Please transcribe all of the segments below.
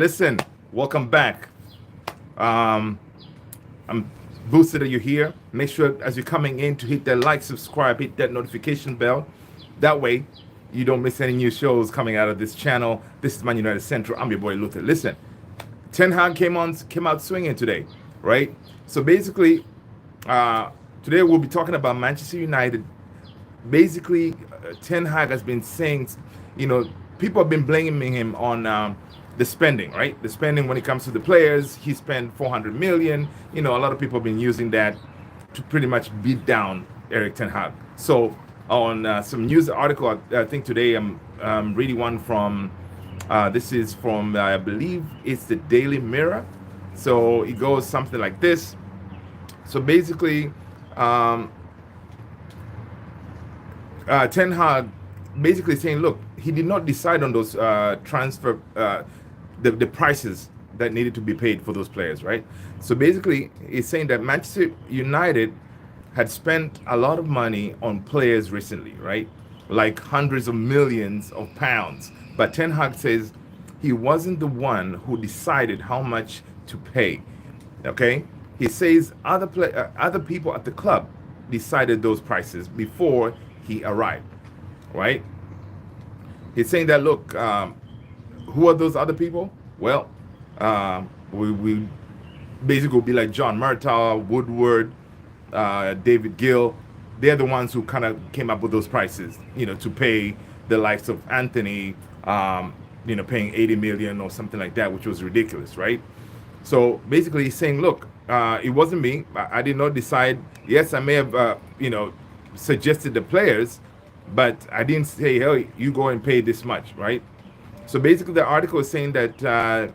Listen, welcome back. Um, I'm boosted that you're here. Make sure as you're coming in to hit that like, subscribe, hit that notification bell. That way, you don't miss any new shows coming out of this channel. This is Man United Central. I'm your boy Luther. Listen, Ten Hag came out swinging today, right? So basically, uh, today we'll be talking about Manchester United. Basically, Ten Hag has been saying, you know, people have been blaming him on the spending, right? The spending when it comes to the players. He spent 400 million. You know, a lot of people have been using that to pretty much beat down Erik Ten Hag. So on some news article, I think today I'm reading one from. This is from I believe it's the Daily Mirror. So it goes something like this. So basically, Ten Hag basically saying, look, he did not decide on those transfer, the prices that needed to be paid for those players, right? So basically, he's saying that Manchester United had spent a lot of money on players recently, right? Like hundreds of millions of pounds. But Ten Hag says he wasn't the one who decided how much to pay. Okay, he says other people at the club decided those prices before he arrived, right? He's saying that, look, who are those other people? Well, we basically will be like John Murtaugh, Woodward, David Gill. They're the ones who kind of came up with those prices, you know, to pay the likes of Anthony, you know, paying 80 million or something like that, which was ridiculous, right? So basically he's saying, look, it wasn't me. I did not decide. Yes, I may have, you know, suggested the players, but I didn't say, hey, you go and pay this much, right? So basically the article is saying that,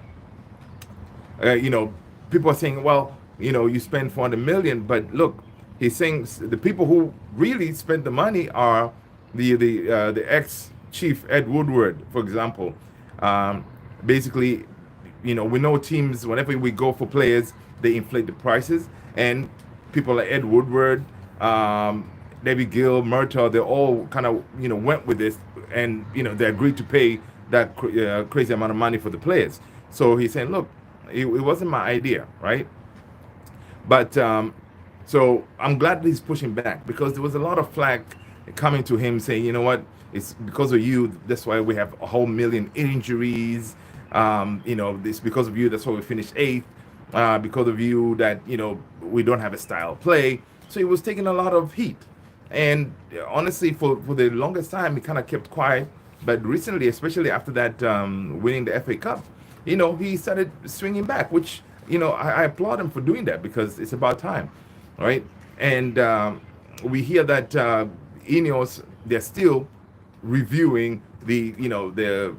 you know, people are saying, well, you know, you spend 400 million, but look, he's saying the people who really spent the money are the ex-chief Ed Woodward, for example. Basically, you know, we know teams, whenever we go for players, they inflate the prices, and people like Ed Woodward, David Gill, Murtaugh, they all kind of, you know, went with this, and, you know, they agreed to pay that crazy amount of money for the players. So he's saying, look, it wasn't my idea, right? But so I'm glad that he's pushing back, because there was a lot of flack coming to him saying, you know what, it's because of you, that's why we have a whole million injuries. You know, it's because of you, that's why we finished eighth. Because of you that, you know, we don't have a style of play. So he was taking a lot of heat. And honestly, for the longest time, he kind of kept quiet. But recently, especially after that winning the FA Cup, you know, he started swinging back, which, you know, I applaud him for doing that, because it's about time, right? And we hear that Ineos, they're still reviewing you know,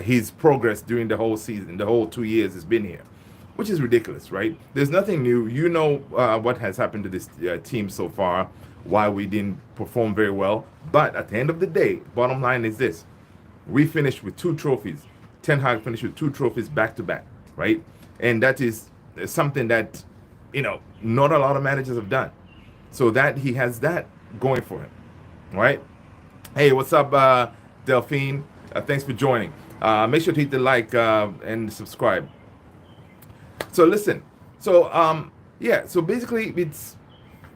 his progress during the whole season, the whole 2 years he's been here, which is ridiculous, right? There's nothing new. You know what has happened to this team so far, why we didn't perform very well. But at the end of the day, bottom line is this: we finished with 2 trophies. Ten Hag finished with 2 trophies back to back, right? And that is something that, you know, not a lot of managers have done. So that he has that going for him, right? Hey, what's up, Delphine? Thanks for joining. Make sure to hit the like and subscribe. So listen, so yeah, so basically it's,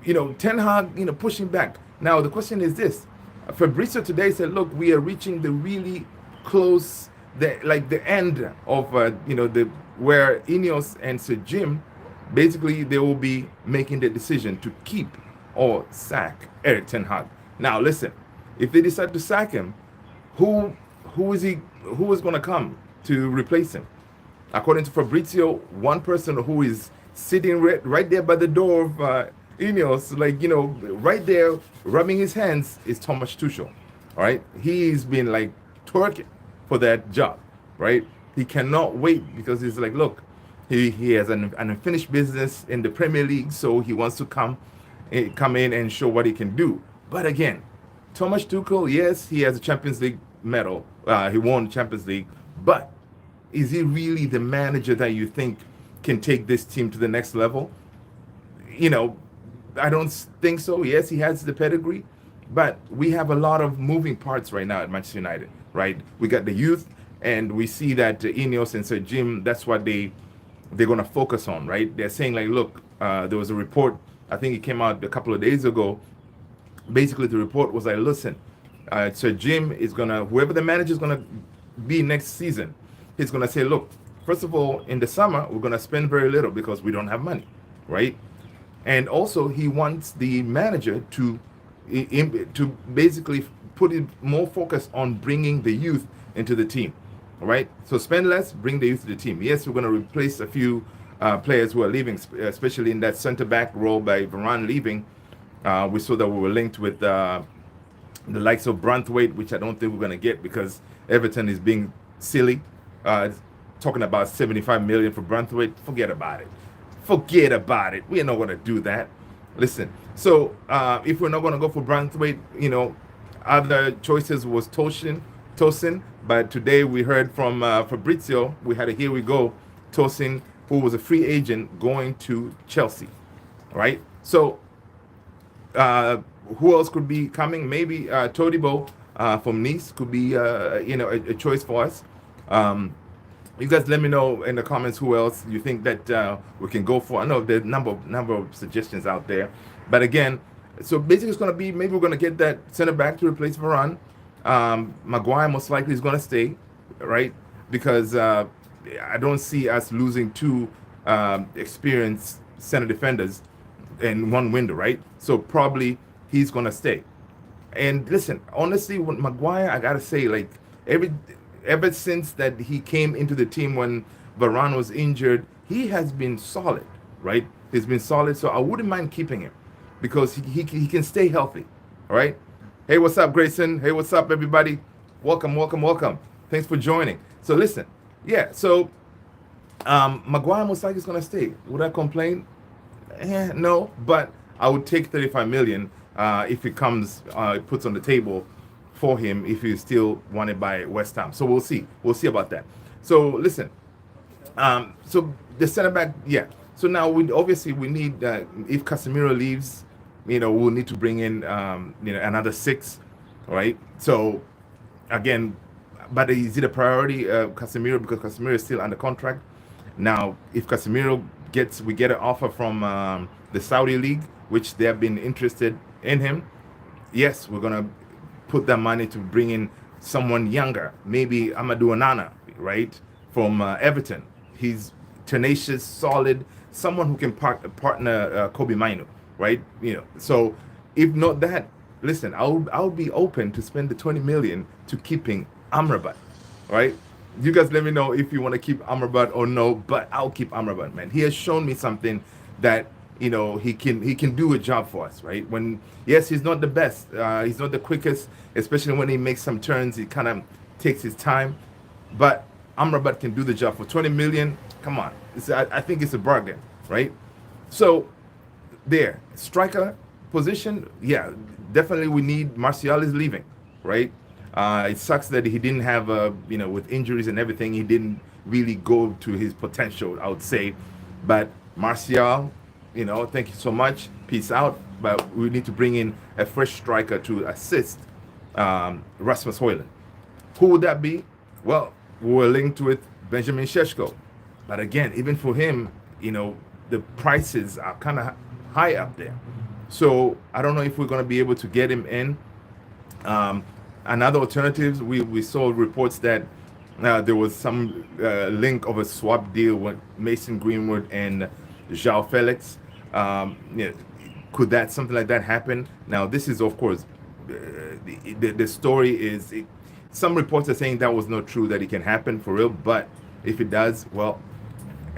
you know, Ten Hag, you know, pushing back. Now the question is this: Fabrizio today said, look, we are reaching the really close, the end of you know, the where Ineos and Sir Jim, basically they will be making the decision to keep or sack Erik Ten Hag. Now listen, if they decide to sack him, who is going to come to replace him? According to Fabrizio, one person who is sitting right there by the door of Ineos, like, you know, right there rubbing his hands, is Thomas Tuchel. All right, he's been like twerking for that job, right? He cannot wait, because he's like, look, he has an unfinished business in the Premier League, so he wants to come in and show what he can do. But again, Thomas Tuchel, yes, he has a Champions League medal. He won Champions League, but is he really the manager that you think can take this team to the next level? You know, I don't think so. Yes, he has the pedigree, but we have a lot of moving parts right now at Manchester United, right? We got the youth, and we see that Ineos and Sir Jim, that's what they're going to focus on, right? They're saying like, look, there was a report, I think it came out a couple of days ago. Basically, the report was like, listen, Sir Jim is going to, whoever the manager is going to be next season, he's going to say, look, first of all, in the summer, we're going to spend very little because we don't have money, right? And also, he wants the manager to basically put it more focus on bringing the youth into the team, all right? So spend less, bring the youth to the team. Yes, we're going to replace a few players who are leaving, especially in that center back role by Varane leaving. We saw that we were linked with the likes of Branthwaite, which I don't think we're going to get because Everton is being silly. Talking about 75 million for Branthwaite, forget about it. Forget about it. We are not going to do that. Listen, so if we're not going to go for Branthwaite, you know, other choices was Tosin, but today we heard from Fabrizio, we had a here we go, Tosin, who was a free agent going to Chelsea, right? So who else could be coming? Maybe Todibo from Nice could be, you know, a choice for us. You guys let me know in the comments who else you think that we can go for. I know there's a number of suggestions out there. But again, so basically it's going to be, maybe we're going to get that center back to replace Varane. Maguire most likely is going to stay, right? Because I don't see us losing two experienced center defenders in one window, right? So probably he's going to stay. And listen, honestly, with Maguire, I got to say, like, ever since that he came into the team when Varane was injured, he has been solid, right? He's been solid, so I wouldn't mind keeping him because he can stay healthy, all right? Hey, what's up, Grayson? Hey, what's up, everybody? Welcome. Thanks for joining. So listen, yeah, so Maguire most likely is going to stay. Would I complain? No, but I would take 35 million if it comes, it puts on the table for him if he's still wanted by West Ham. So we'll see about that. So listen, so the center back, yeah. So now we need if Casemiro leaves, you know, we'll need to bring in you know, another 6, right? So again, but is it a priority, Casemiro, because Casemiro is still under contract? Now, if Casemiro we get an offer from the Saudi League, which they have been interested in him, yes, we're gonna put that money to bring in someone younger, maybe Amadou Onana, right, from Everton. He's tenacious, solid, someone who can partner Kobe Mainu, right? You know, so if not that, listen, I'll be open to spend the 20 million to keeping Amrabat, right? You guys let me know if you want to keep Amrabat or no, but I'll keep Amrabat, man. He has shown me something that, you know, he can do a job for us, right? When, yes, he's not the best, he's not the quickest, especially when he makes some turns, he kind of takes his time, but Amrabat can do the job for 20 million. Come on, I think it's a bargain, right? So there, striker position, yeah, definitely we need. Martial is leaving, right? It sucks that he didn't have, you know, with injuries and everything, he didn't really go to his potential, I would say. But Martial, you know, thank you so much. Peace out. But we need to bring in a fresh striker to assist Rasmus Højlund. Who would that be? Well, we're linked with Benjamin Šeško. But again, even for him, you know, the prices are kind of high up there. So I don't know if we're going to be able to get him in. Another alternative, we saw reports that there was some link of a swap deal with Mason Greenwood and João Felix. Yeah, could something like that happen? Now, this is, of course, the story is, some reports are saying that was not true, that it can happen for real, but if it does, well,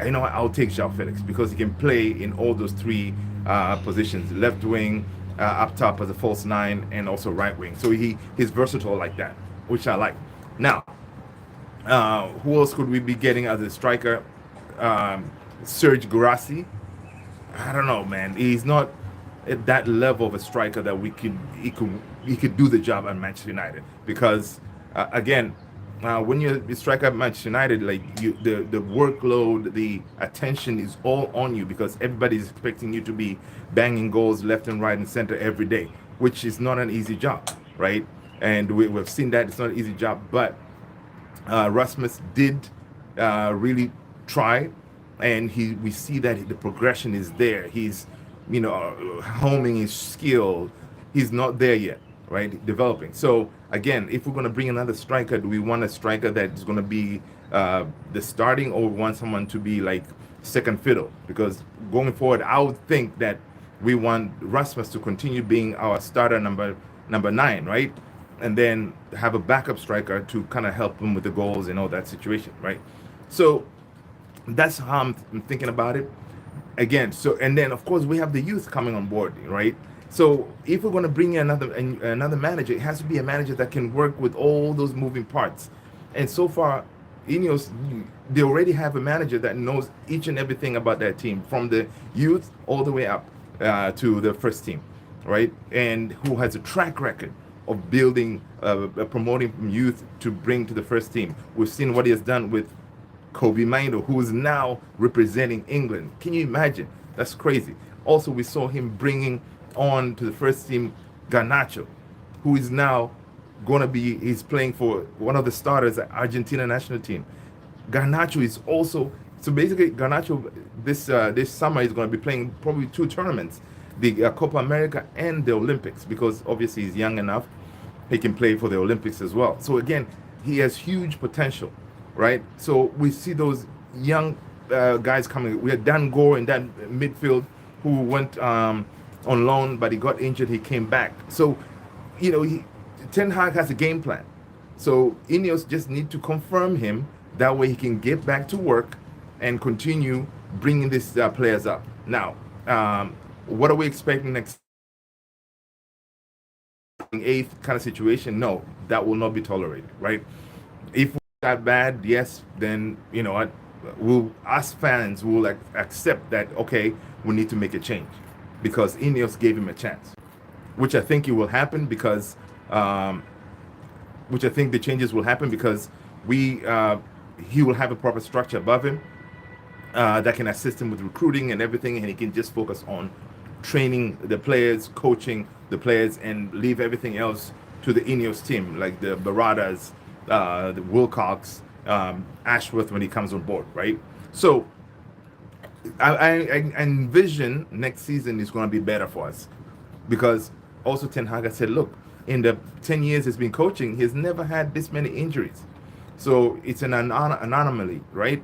you know what, I'll take João Felix because he can play in all those 3 positions, left wing, up top as a false 9, and also right wing. So he's versatile like that, which I like. Now, who else could we be getting as a striker? Serge Guirassy. I don't know, man. He's not at that level of a striker that he could do the job at Manchester United, because again, when you're a striker at Manchester United, like the workload, the attention is all on you because everybody's expecting you to be banging goals left and right and center every day, which is not an easy job, right? And we've seen that it's not an easy job, but Rasmus did really try, and we see that the progression is there. He's, homing his skill. He's not there yet, right? Developing. So again, if we're going to bring another striker, do we want a striker that is going to be the starting, or we want someone to be like second fiddle? Because going forward, I would think that we want Rasmus to continue being our starter number 9, right? And then have a backup striker to kind of help him with the goals and all that situation, right? So that's how I'm thinking about it. Again, so and then of course we have the youth coming on board, right? So if we're going to bring in another manager, it has to be a manager that can work with all those moving parts. And so far, Ineos, they already have a manager that knows each and everything about that team, from the youth all the way up to the first team, right? And who has a track record of building, promoting from youth to bring to the first team. We've seen what he has done with Kobe Mainoo, who is now representing England. Can you imagine? That's crazy. Also, we saw him bringing on to the first team Garnacho, who is now he's playing for one of the starters at Argentina national team. Garnacho is also, so basically Garnacho this summer is going to be playing probably 2 tournaments, the Copa America and the Olympics, because obviously he's young enough, he can play for the Olympics as well. So again, he has huge potential, right? So we see those young guys coming. We had Dan Gore in that midfield, who went on loan, but he got injured. He came back. So, Ten Hag has a game plan. So Ineos just need to confirm him. That way he can get back to work and continue bringing these players up. Now, what are we expecting next? 8th kind of situation? No, that will not be tolerated, right? If we're that bad, yes, then what? Us fans will accept that. Okay, we need to make a change, because Ineos gave him a chance, which I think it will happen because, which I think the changes will happen because he will have a proper structure above him that can assist him with recruiting and everything, and he can just focus on training the players, coaching the players, and leave everything else to the Ineos team, like the Baradas, the Wilcox, Ashworth when he comes on board, right? So I envision next season is going to be better for us, because also Ten Hag said, look, in the 10 years he's been coaching, he's never had this many injuries. So it's an anomaly, right?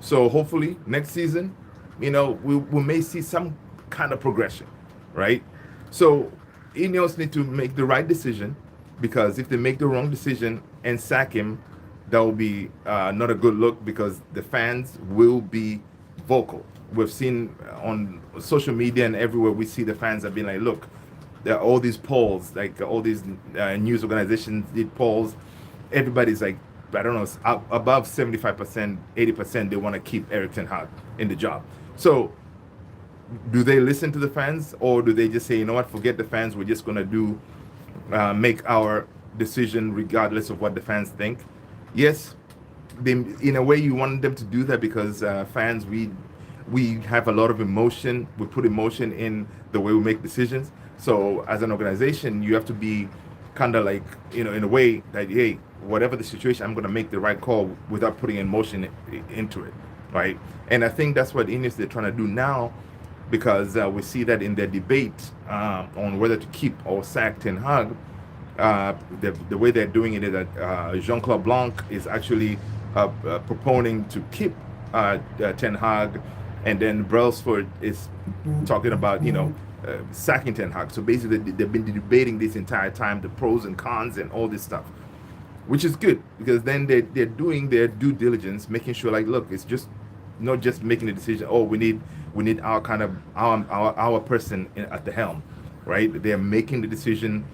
So hopefully next season, we may see some kind of progression, right? So Ineos need to make the right decision, because if they make the wrong decision and sack him, that will be not a good look, because the fans will be vocal. We've seen on social media and everywhere, we see the fans have been like, look, there are all these polls, like all these news organizations did polls. Everybody's like, I don't know, above 75%, 80%, they want to keep Erik ten Hag in the job. So do they listen to the fans, or do they just say, you know what, forget the fans, we're just going to make our decision regardless of what the fans think? Yes, in a way you want them to do that, because fans, we have a lot of emotion. We put emotion in the way we make decisions. So as an organization, you have to be kind of like, in a way that, hey, whatever the situation, I'm going to make the right call without putting emotion into it, right? And I think that's what Ineos they're trying to do now, because we see that in their debate on whether to keep or sack Ten Hag, the way they're doing it is that Jean-Claude Blanc is actually proponing to keep Ten Hag, and then Brailsford is talking about, sacking Ten Hag. So basically, they've been debating this entire time, the pros and cons and all this stuff, which is good, because then they're doing their due diligence, making sure, like, look, it's just not just making a decision. Oh, we need our kind of our person at the helm, right? They're making the decision,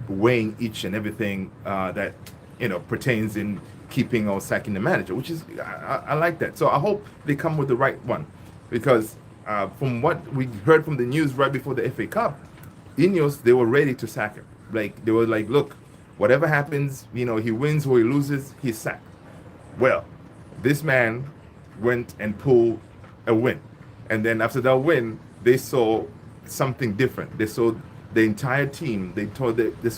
weighing each and everything that pertains in keeping or sacking the manager, which is I like that. So I hope they come with the right one, because from what we heard from the news right before the FA Cup, Ineos, they were ready to sack him. Like, they were like, look, whatever happens, he wins or he loses, he's sacked. Well, this man went and pulled a win, and then after that win, they saw something different. They saw the entire team. They saw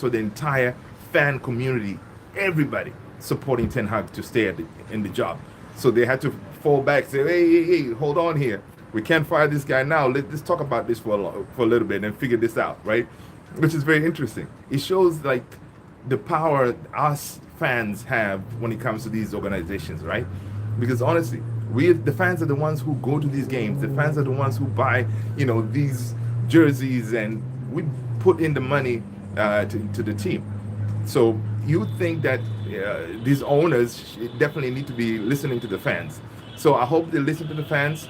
the entire fan community, everybody supporting Ten Hag to stay in the job. So they had to fall back, say, hey, hold on here. We can't fire this guy now. Let's talk about this for a little bit and figure this out, right? Which is very interesting. It shows like the power us fans have when it comes to these organizations, right? Because honestly, the fans are the ones who go to these games. The fans are the ones who buy, these jerseys, and we put in the money to the team. So you think that these owners definitely need to be listening to the fans. So I hope they listen to the fans,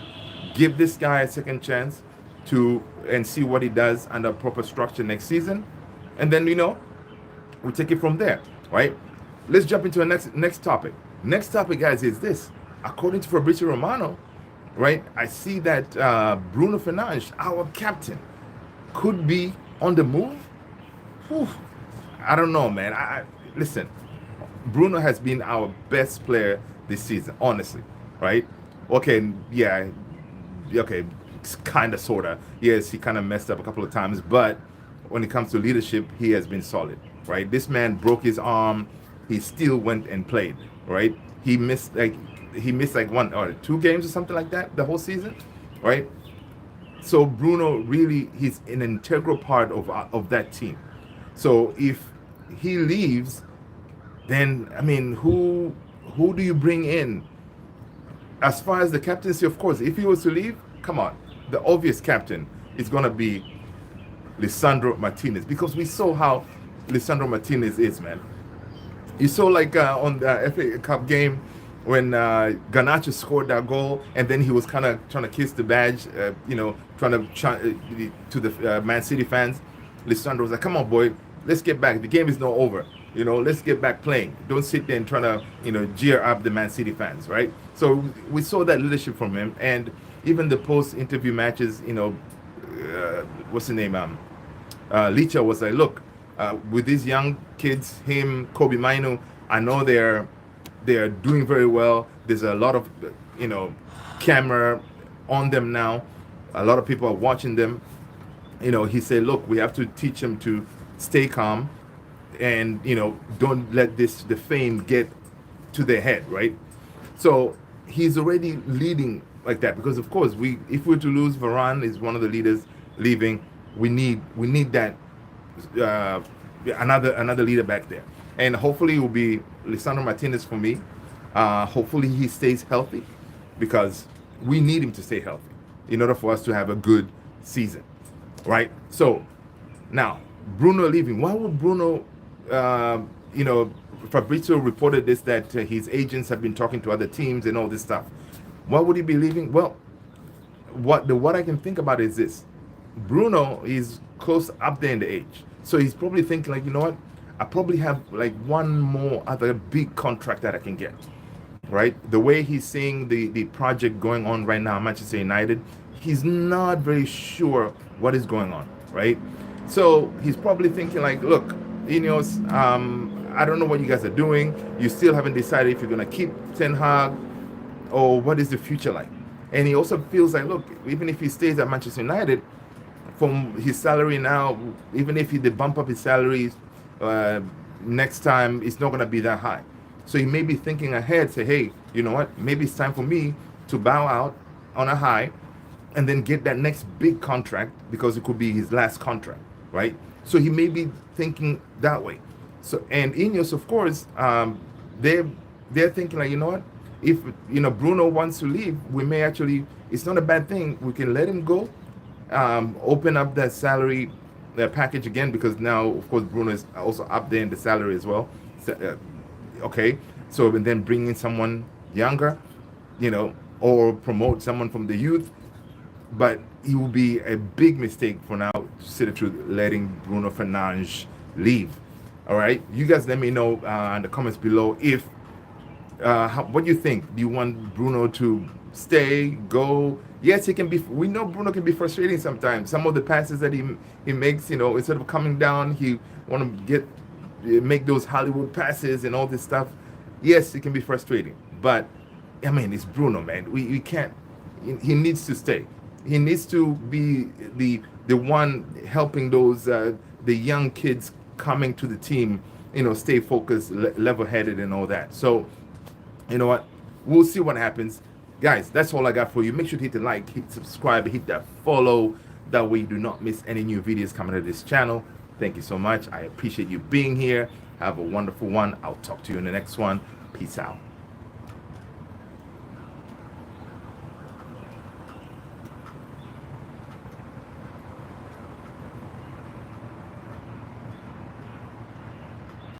give this guy a second chance and see what he does under proper structure next season, and then we take it from there, right? Let's jump into the next topic. Next topic, guys, is this. According to Fabrizio Romano, right, I see that Bruno Fernandes, our captain, could be on the move. Whew. I don't know, man. Listen, Bruno has been our best player this season, honestly, right? Okay, yeah, okay, kind of, sort of. Yes, he kind of messed up a couple of times, but when it comes to leadership, he has been solid, right? This man broke his arm. He still went and played, right? He missed like 1 or 2 games or something like that the whole season, right? So Bruno really, he's an integral part of that team. So if he leaves, then I mean, who do you bring in? As far as the captaincy, of course, if he was to leave, come on, the obvious captain is gonna be Lisandro Martinez, because we saw how Lisandro Martinez is, man. You saw like on the FA Cup game when Garnacho scored that goal, and then he was kind of trying to kiss the badge, trying to the Man City fans. Lisandro was like, "Come on, boy, let's get back. The game is not over. Let's get back playing. Don't sit there and trying to, jeer up the Man City fans, right?" So we saw that leadership from him, and even the post-interview matches, what's the name? Licha was like, "Look, with these young kids, him, Kobe Mainu, I know they're doing very well. There's a lot of, camera on them now. A lot of people are watching them." He said, "Look, we have to teach them to stay calm, and don't let the fame get to their head, right?" So he's already leading like that, because of course if we're to lose, Varane is one of the leaders leaving. We need that another leader back there, and hopefully it will be Lisandro Martinez for me. Hopefully he stays healthy, because we need him to stay healthy in order for us to have a good season, right? So now Bruno leaving. Why would Bruno? Fabrizio reported this, that his agents have been talking to other teams and all this stuff. Why would he be leaving? Well, what I can think about is this. Bruno is close up there in the age, so he's probably thinking like, I probably have like one more other big contract that I can get, right? The way he's seeing the project going on right now, Manchester United, he's not very sure what is going on, right? So he's probably thinking like, look, Ineos, I don't know what you guys are doing. You still haven't decided if you're going to keep Ten Hag, or what is the future like. And he also feels like, look, even if he stays at Manchester United, from his salary now, even if they bump up his salaries next time, it's not going to be that high. So he may be thinking ahead, say, hey, you know what, maybe it's time for me to bow out on a high and then get that next big contract, because it could be his last contract, right? So he may be thinking that way. So, and Ineos, of course, they're thinking like, what, if Bruno wants to leave, we may actually, it's not a bad thing, we can let him go, open up that salary package again, because now of course Bruno is also up there in the salary as well. So, okay, so and then bring in someone younger, or promote someone from the youth. But it will be a big mistake for now, to see the truth, letting Bruno Fernandes leave. All right, you guys let me know in the comments below if what do you think? Do you want Bruno to stay, go? Yes, he can be. We know Bruno can be frustrating sometimes. Some of the passes that he makes, instead of coming down, he want to make those Hollywood passes and all this stuff. Yes, it can be frustrating, but I mean, it's Bruno, man. We can't. He needs to stay. He needs to be the one helping those the young kids coming to the team stay focused, level-headed, and all that. So, you know what? We'll see what happens. Guys, that's all I got for you. Make sure to hit the like, hit subscribe, hit that follow. That way you do not miss any new videos coming to this channel. Thank you so much. I appreciate you being here. Have a wonderful one. I'll talk to you in the next one. Peace out.